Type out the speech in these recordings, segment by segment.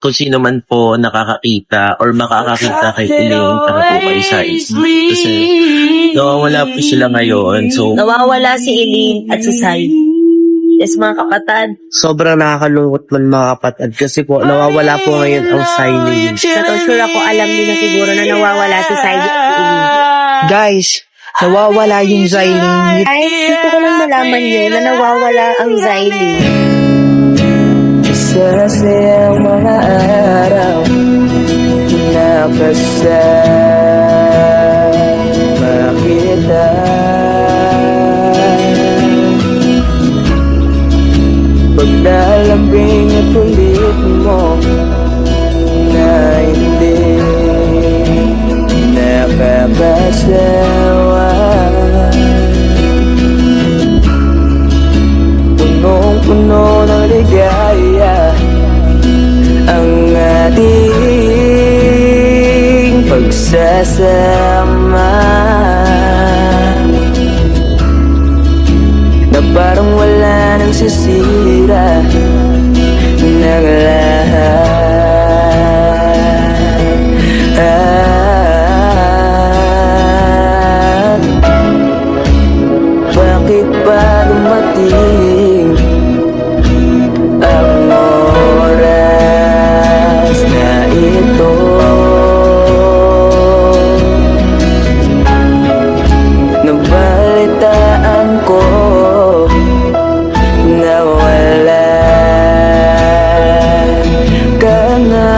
kung sino man po nakakakita or makakakita kay Elaine, tara po kayo sa Isma. Kasi nawawala po sila ngayon. So, Nawawala si Elaine at si Sai. Yes, mga kapatid. Sobrang nakakalungkot man mga kapatid kasi po nawawala po ngayon ang silence. Sa sure ako alam nila siguro na nawawala si Sai at si Elaine. Guys, nawawala yung Zylene. Ay, dito ko lang malaman yun na nawawala ang Zylene. Sa sayang mga araw nakasama kita. Paglalambing at ulit mo na hindi nakakasawa. Punong-puno ng ligaya ang ating pagsasama, na parang wala nang sisira ng lahat. Bakit ba dumating ang oras na ito? Nabalitaan ko na wala ka na.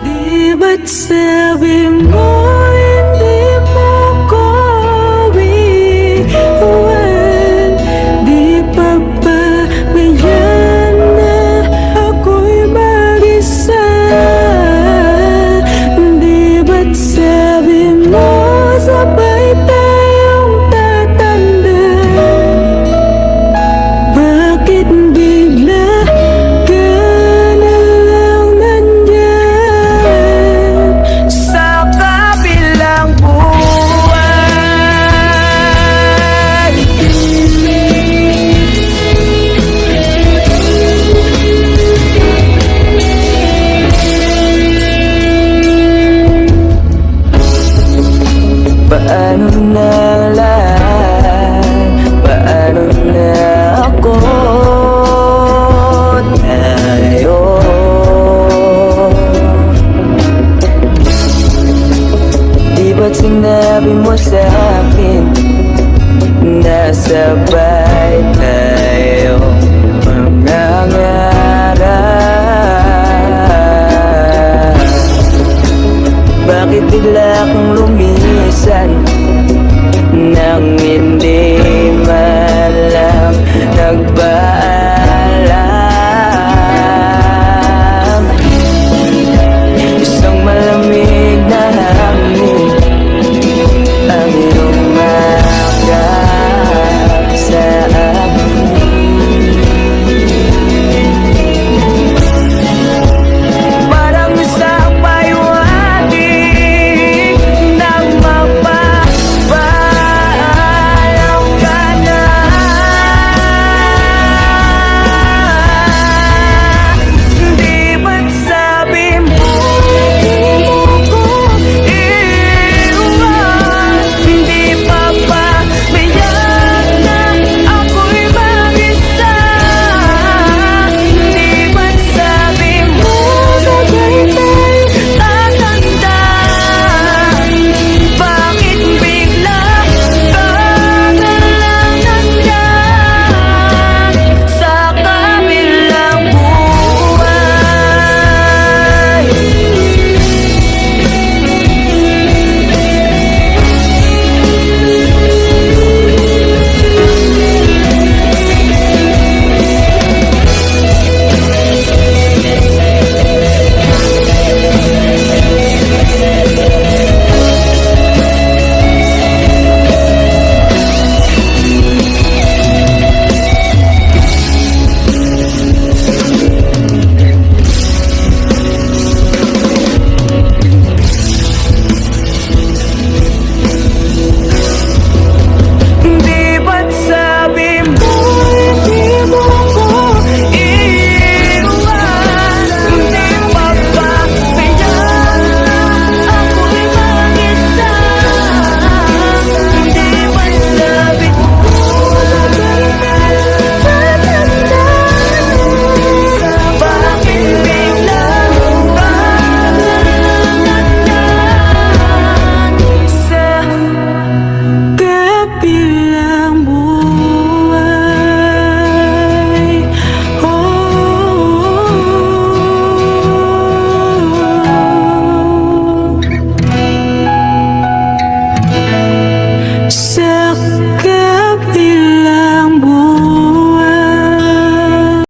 Di ba't sabi mo hindi mo ko iwan? Di pa ba ngayon na ako'y mag-isa? Di ba't sabi mo sabay tayong tatanda? Bakit bigla ka na lang nandyan sa kabilang buhay? Paano na lahat? Paano na ako? Tayo di ba't sinabi mo sa'kin nasa